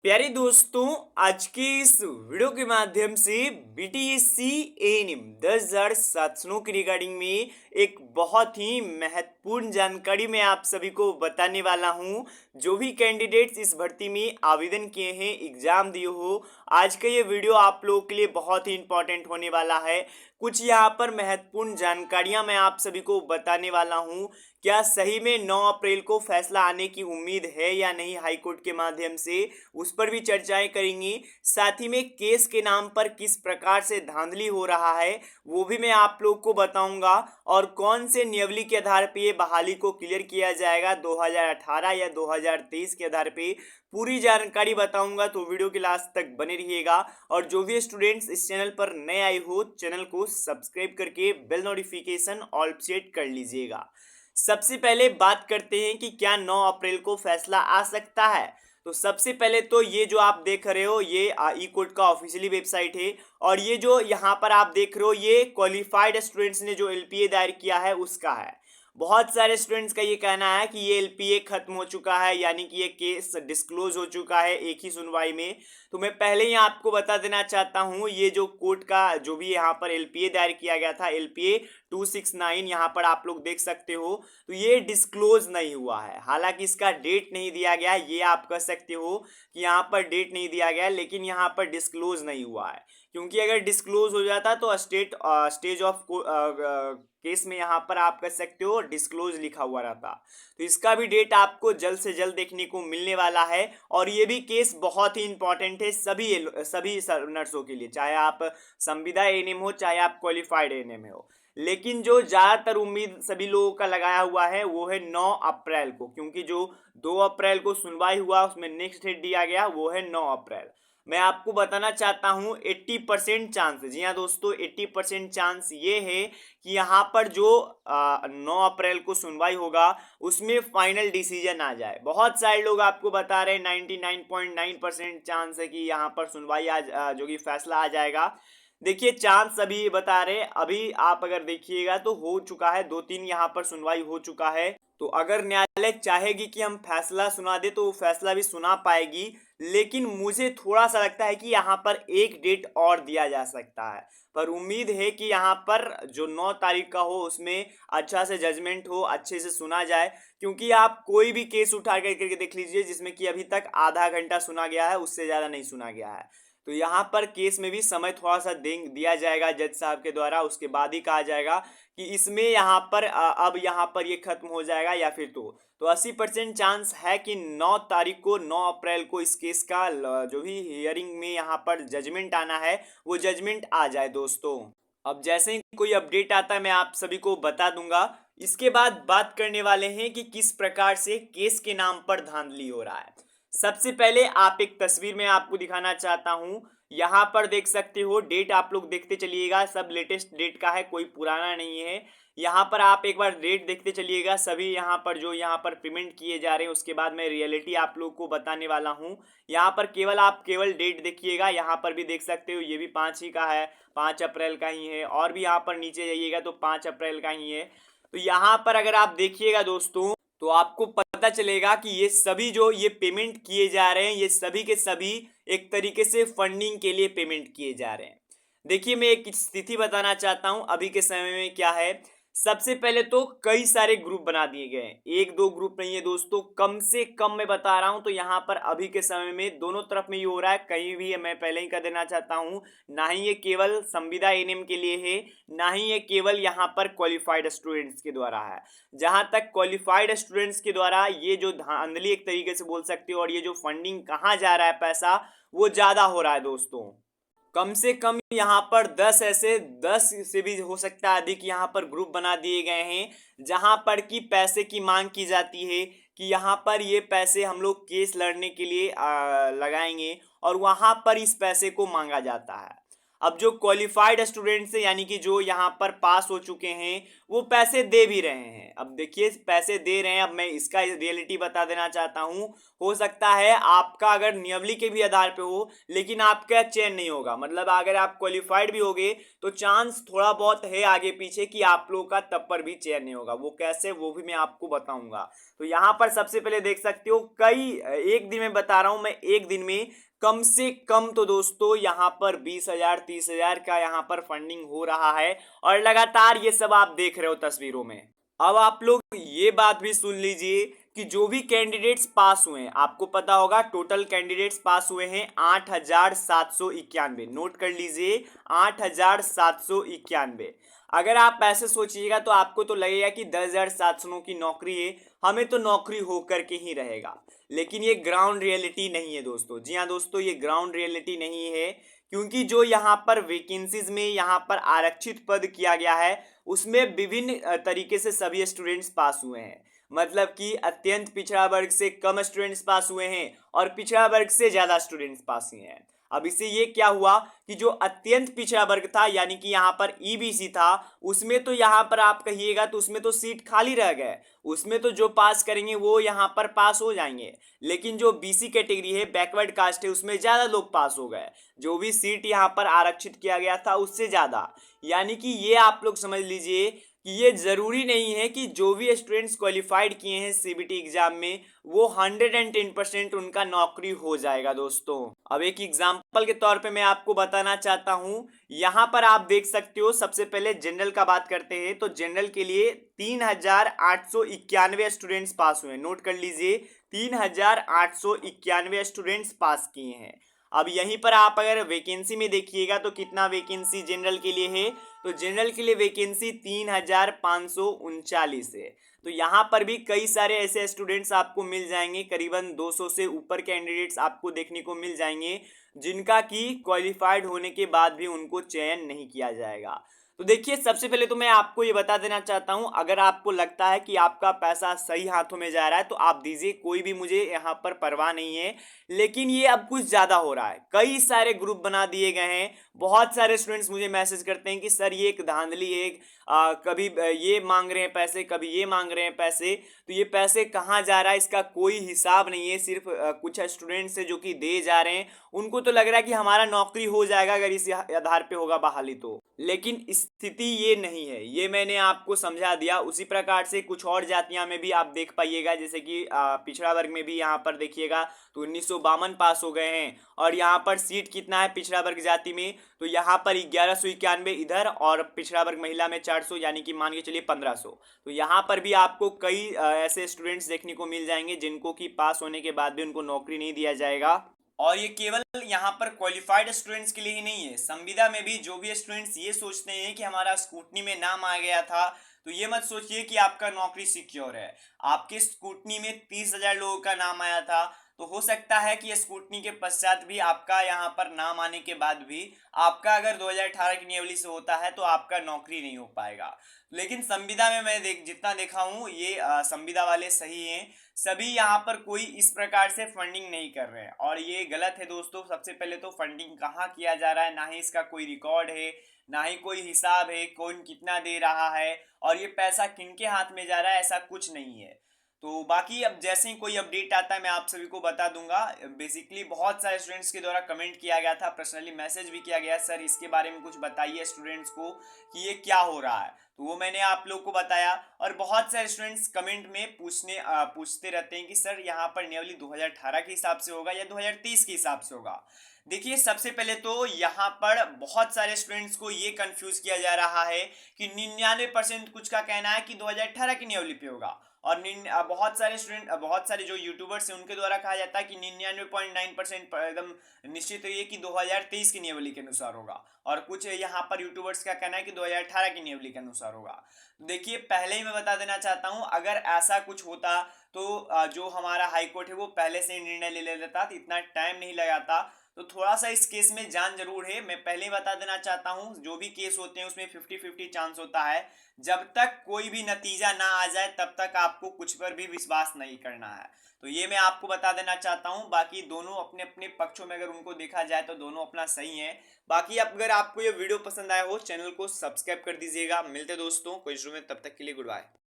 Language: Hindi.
प्यारे दोस्तों, आज के इस वीडियो के माध्यम से बीटीएससी एएनएम 10,700 की रिगार्डिंग में एक बहुत ही महत्वपूर्ण जानकारी मैं आप सभी को बताने वाला हूं। जो भी कैंडिडेट्स इस भर्ती में आवेदन किए हैं, एग्जाम दिए हो, आज का ये वीडियो आप लोगों के लिए बहुत ही इंपॉर्टेंट होने वाला है। कुछ यहाँ पर महत्वपूर्ण जानकारियां मैं आप सभी को बताने वाला हूं। क्या सही में 9 अप्रैल को फैसला आने की उम्मीद है या नहीं हाई कोर्ट के माध्यम से, उस पर भी चर्चाएं करेंगे। साथ ही में केस के नाम पर किस प्रकार से धांधली हो रहा है वो भी मैं आप लोग को बताऊंगा, और कौन से नियमावली के आधार पे ये बहाली को क्लियर किया जाएगा 2018 या 2023 के आधार पे पूरी जानकारी बताऊंगा। तो वीडियो के लास्ट तक बने रहिएगा। और जो भी स्टूडेंट्स इस चैनल पर नए आए हो, चैनल को सब्सक्राइब करके बेल नोटिफिकेशन ऑल सेट कर लीजिएगा। सबसे पहले बात करते हैं कि क्या 9 अप्रैल को फैसला आ सकता है। तो सबसे पहले तो ये जो आप देख रहे हो ये ई कोर्ट का ऑफिशियली वेबसाइट है, और ये जो यहाँ पर आप देख रहे हो ये क्वालिफाइड स्टूडेंट्स ने जो एलपीए दायर किया है उसका है। बहुत सारे स्टूडेंट्स का ये कहना है कि ये एलपीए खत्म हो चुका है, यानी कि ये केस डिस्क्लोज हो चुका है एक ही सुनवाई में। तो मैं पहले ही आपको बता देना चाहता हूँ, ये जो कोर्ट का जो भी यहाँ पर एलपीए दायर किया गया था, एलपीए 269 यहाँ पर आप लोग देख सकते हो, तो ये डिस्क्लोज नहीं हुआ है। हालांकि इसका डेट नहीं दिया गया, ये आप कह सकते हो कि यहाँ पर डेट नहीं दिया गया, लेकिन यहाँ पर डिस्क्लोज नहीं हुआ है। क्योंकि अगर डिस्क्लोज हो जाता तो स्टेज ऑफ केस में यहाँ पर आप कह सकते हो डिस्क्लोज लिखा हुआ रहता। तो इसका भी डेट आपको जल्द से जल्द देखने को मिलने वाला है। और ये भी केस बहुत ही इंपॉर्टेंट है सभी नर्सों के लिए, चाहे आप संविदा एएनएम हो चाहे आप क्वालिफाइड एएनएम हो। लेकिन जो ज्यादातर उम्मीद सभी लोगों का लगाया हुआ है वो है 9 अप्रैल को, क्योंकि जो 2 अप्रैल को सुनवाई हुआ उसमें नेक्स्ट डेट दिया गया वो है 9 अप्रैल। मैं आपको बताना चाहता हूं 80% चांस है, जी हाँ दोस्तों, 80% चांस ये है कि यहाँ पर जो 9 अप्रैल को सुनवाई होगा उसमें फाइनल डिसीजन आ जाए। बहुत सारे लोग आपको बता रहे हैं 99.9% चांस है कि यहाँ पर सुनवाई जो कि फैसला आ जाएगा। देखिए चांस अभी बता रहे, अभी आप अगर देखिएगा तो हो चुका है, 2-3 यहाँ पर सुनवाई हो चुका है। तो अगर न्यायालय चाहेगी कि हम फैसला सुना दे तो वो फैसला भी सुना पाएगी। लेकिन मुझे थोड़ा सा लगता है कि यहाँ पर एक डेट और दिया जा सकता है। पर उम्मीद है कि यहाँ पर जो 9 तारीख का हो उसमें अच्छा से जजमेंट हो, अच्छे से सुना जाए। क्योंकि आप कोई भी केस उठा करके देख लीजिए जिसमें कि अभी तक आधा घंटा सुना गया है, उससे ज़्यादा नहीं सुना गया है। तो यहाँ पर केस में भी समय थोड़ा सा दिया जाएगा जज साहब के द्वारा, उसके बाद ही कहा जाएगा कि इसमें यहाँ पर अब यहाँ पर ये खत्म हो जाएगा या फिर तो 80% चांस है कि 9 तारीख को 9 अप्रैल को इस केस का जो भी हियरिंग में यहाँ पर जजमेंट आना है वो जजमेंट आ जाए दोस्तों। अब जैसे ही कोई अपडेट आता है मैं आप सभी को बता दूंगा। इसके बाद बात करने वाले हैं कि किस प्रकार से केस के नाम पर धांधली हो रहा है। सबसे पहले आप एक तस्वीर में आपको दिखाना चाहता हूं, यहां पर देख सकते हो डेट, आप लोग देखते चलिएगा, सब लेटेस्ट डेट का है, कोई पुराना नहीं है। यहाँ पर आप एक बार डेट देखते चलिएगा, सभी यहाँ पर जो यहाँ पर पेमेंट किए जा रहे हैं उसके बाद मैं रियलिटी आप लोग को बताने वाला हूँ। यहाँ पर केवल डेट देखिएगा, यहाँ पर भी देख सकते हो ये भी 5 ही का है, 5 अप्रैल का ही है। और भी यहाँ पर नीचे जाइएगा तो 5 अप्रैल का ही है। तो यहाँ पर अगर आप देखिएगा दोस्तों तो आपको पता चलेगा कि ये सभी जो ये पेमेंट किए जा रहे हैं ये सभी के सभी एक तरीके से फंडिंग के लिए पेमेंट किए जा रहे हैं। देखिए मैं एक स्थिति बताना चाहता हूं अभी के समय में क्या है। सबसे पहले तो कई सारे ग्रुप बना दिए गए हैं, एक दो ग्रुप नहीं है दोस्तों, कम से कम मैं बता रहा हूं। तो यहाँ पर अभी के समय में दोनों तरफ में ये हो रहा है, कहीं भी मैं पहले ही कर देना चाहता हूं, ना ही ये केवल संविदा एएनएम के लिए है, ना ही ये केवल यहाँ पर क्वालिफाइड स्टूडेंट्स के द्वारा है। जहां तक क्वालिफाइड स्टूडेंट्स के द्वारा ये जो धांधली एक तरीके से बोल सकते हो, और ये जो फंडिंग कहाँ जा रहा है पैसा वो ज्यादा हो रहा है दोस्तों। कम से कम यहाँ पर 10 ऐसे 10 से भी हो सकता है अधिक यहाँ पर ग्रुप बना दिए गए हैं जहाँ पर कि पैसे की मांग की जाती है कि यहाँ पर ये पैसे हम लोग केस लड़ने के लिए लगाएंगे, और वहाँ पर इस पैसे को मांगा जाता है। अब जो क्वालिफाइड स्टूडेंट्स हैं यानी कि जो यहाँ पर पास हो चुके हैं वो पैसे दे भी रहे हैं। अब देखिए पैसे दे रहे हैं, अब मैं इसका रियलिटी बता देना चाहता हूँ। हो सकता है आपका अगर नियमली के भी आधार पे हो लेकिन आपका चयन नहीं होगा, मतलब अगर आप क्वालिफाइड भी होगे तो चांस थोड़ा बहुत है आगे पीछे कि आप लोगों का तब पर भी चयन नहीं होगा। वो कैसे वो भी मैं आपको बताऊंगा। तो यहाँ पर सबसे पहले देख सकते हो कई एक दिन में बता रहा हूं मैं, एक दिन में कम से कम तो दोस्तों यहाँ पर 20,000 30,000 का यहाँ पर फंडिंग हो रहा है और लगातार ये सब आप देख रहे हो तस्वीरों में। अब आप लोग ये बात भी सुन लीजिए कि जो भी कैंडिडेट्स पास हुए हैं, आपको पता होगा टोटल कैंडिडेट्स पास हुए हैं 8,791। नोट कर लीजिए 8,791। अगर आप ऐसे सोचिएगा तो आपको तो लगेगा कि 10,700 की नौकरी है, हमें तो नौकरी होकर के ही रहेगा। लेकिन ये ग्राउंड रियलिटी नहीं है दोस्तों। जी हाँ दोस्तों, ये ग्राउंड रियलिटी नहीं है, क्योंकि जो यहाँ पर वैकेंसीज में यहाँ पर आरक्षित पद किया गया है उसमें विभिन्न तरीके से सभी स्टूडेंट्स पास हुए हैं। मतलब कि अत्यंत पिछड़ा वर्ग से कम स्टूडेंट्स पास हुए हैं और पिछड़ा वर्ग से ज्यादा स्टूडेंट्स पास हुए हैं। अब इससे ये क्या हुआ कि जो अत्यंत पिछड़ा वर्ग था यानी कि यहाँ पर ईबीसी था, उसमें तो यहाँ पर आप कहिएगा तो उसमें तो सीट खाली रह गए, उसमें तो जो पास करेंगे वो यहाँ पर पास हो जाएंगे। लेकिन जो बीसी कैटेगरी है, बैकवर्ड कास्ट है, उसमें ज्यादा लोग पास हो गए। जो भी सीट यहाँ पर आरक्षित किया गया था उससे ज्यादा। यानी कि ये आप लोग समझ लीजिए कि ये जरूरी नहीं है कि जो भी स्टूडेंट्स क्वालिफाइड किए हैं सीबीटी एग्जाम में वो 110% उनका नौकरी हो जाएगा दोस्तों। अब एक एग्जाम्पल के तौर पे मैं आपको बताना चाहता हूं। यहां पर आप देख सकते हो, सबसे पहले जनरल का बात करते हैं तो जनरल के लिए 3,891 स्टूडेंट्स पास हुए। नोट कर लीजिए 3,891 स्टूडेंट्स पास किए हैं। अब यहीं पर आप अगर वैकेंसी में देखिएगा तो कितना वैकेंसी जनरल के लिए है, तो जनरल के लिए वैकेंसी 3,539 है। तो यहाँ पर भी कई सारे ऐसे स्टूडेंट्स आपको मिल जाएंगे, करीबन 200 से ऊपर कैंडिडेट्स आपको देखने को मिल जाएंगे जिनका कि क्वालिफाइड होने के बाद भी उनको चयन नहीं किया जाएगा। तो देखिए सबसे पहले तो मैं आपको ये बता देना चाहता हूं, अगर आपको लगता है कि आपका पैसा सही हाथों में जा रहा है तो आप दीजिए, कोई भी मुझे यहाँ पर परवाह नहीं है। लेकिन ये अब कुछ ज़्यादा हो रहा है, कई सारे ग्रुप बना दिए गए हैं। बहुत सारे स्टूडेंट्स मुझे मैसेज करते हैं कि सर ये एक धांधली है, कभी ये मांग रहे हैं पैसे, कभी ये मांग रहे हैं पैसे। तो ये पैसे कहाँ जा रहा है इसका कोई हिसाब नहीं है। सिर्फ कुछ स्टूडेंट्स है जो कि दे जा रहे हैं, उनको तो लग रहा है कि हमारा नौकरी हो जाएगा अगर इस आधार पे होगा बहाली तो। लेकिन स्थिति ये नहीं है, ये मैंने आपको समझा दिया। उसी प्रकार से कुछ और जातियां में भी आप देख पाइएगा, जैसे कि पिछड़ा वर्ग में भी यहाँ पर देखिएगा तो 1952 पास हो गए हैं। और यहाँ पर सीट कितना है पिछड़ा वर्ग जाति में, तो यहाँ पर 1191 इधर और पिछड़ा वर्ग महिला में 400, यानी कि मान के चलिए 1500। तो यहाँ पर भी आपको कई ऐसे स्टूडेंट्स देखने को मिल जाएंगे जिनको कि पास होने के बाद भी उनको नौकरी नहीं दिया जाएगा। और ये केवल यहाँ पर क्वालिफाइड स्टूडेंट्स के लिए ही नहीं है, संविदा में भी जो भी स्टूडेंट्स ये सोचते हैं कि हमारा स्कूटनी में नाम आ गया था, तो ये मत सोचिए कि आपका नौकरी सिक्योर है। आपके स्कूटनी में 30,000 लोगों का नाम आया था, तो हो सकता है कि स्कूटनी के पश्चात भी आपका यहाँ पर नाम आने के बाद भी आपका अगर 2018 की नियमावली से होता है तो आपका नौकरी नहीं हो पाएगा। लेकिन संविदा में मैं जितना देखा हूँ ये संविदा वाले सही हैं, सभी यहाँ पर कोई इस प्रकार से फंडिंग नहीं कर रहे हैं और ये गलत है दोस्तों। सबसे पहले तो फंडिंग कहाँ किया जा रहा है, ना ही इसका कोई रिकॉर्ड है, ना ही कोई हिसाब है कौन कितना दे रहा है और ये पैसा किनके हाथ में जा रहा है, ऐसा कुछ नहीं है। तो बाकी अब जैसे ही कोई अपडेट आता है मैं आप सभी को बता दूंगा। बेसिकली बहुत सारे स्टूडेंट्स के द्वारा कमेंट किया गया था, पर्सनली मैसेज भी किया गया, सर इसके बारे में कुछ बताइए स्टूडेंट्स को कि ये क्या हो रहा है, तो वो मैंने आप लोग को बताया। और बहुत सारे स्टूडेंट्स कमेंट में पूछते रहते हैं कि सर यहाँ पर नियमावली 2018 के हिसाब से होगा या 2030 के हिसाब से होगा। देखिए सबसे पहले तो यहाँ पर बहुत सारे स्टूडेंट्स को ये कंफ्यूज किया जा रहा है कि 99% कुछ का कहना है कि 2018 की नियमावली पे होगा और बहुत सारे स्टूडेंट, बहुत सारे जो यूट्यूबर्स हैं उनके द्वारा कहा जाता है कि 99.9% एकदम निश्चित रहिए कि 2023 की नियमावली के अनुसार होगा और कुछ यहाँ पर यूट्यूबर्स का कहना है कि 2018 की नियमावली के अनुसार होगा। देखिए पहले ही मैं बता देना चाहता हूँ, अगर ऐसा कुछ होता तो जो हमारा हाई कोर्ट है वो पहले से ही निर्णय ले लेता, तो इतना टाइम नहीं लगाता। तो थोड़ा सा इस केस में जान जरूर है। मैं पहले ही बता देना चाहता हूं, जो भी केस होते हैं उसमें 50-50 चांस होता है। जब तक कोई भी नतीजा ना आ जाए तब तक आपको कुछ पर भी विश्वास नहीं करना है। तो ये मैं आपको बता देना चाहता हूं। बाकी दोनों अपने अपने पक्षों में अगर उनको देखा जाए तो दोनों अपना सही है। बाकी अगर आपको ये वीडियो पसंद आया हो, चैनल को सब्सक्राइब कर दीजिएगा। मिलते दोस्तों कोई शुरू में, तब तक के लिए गुड बाय।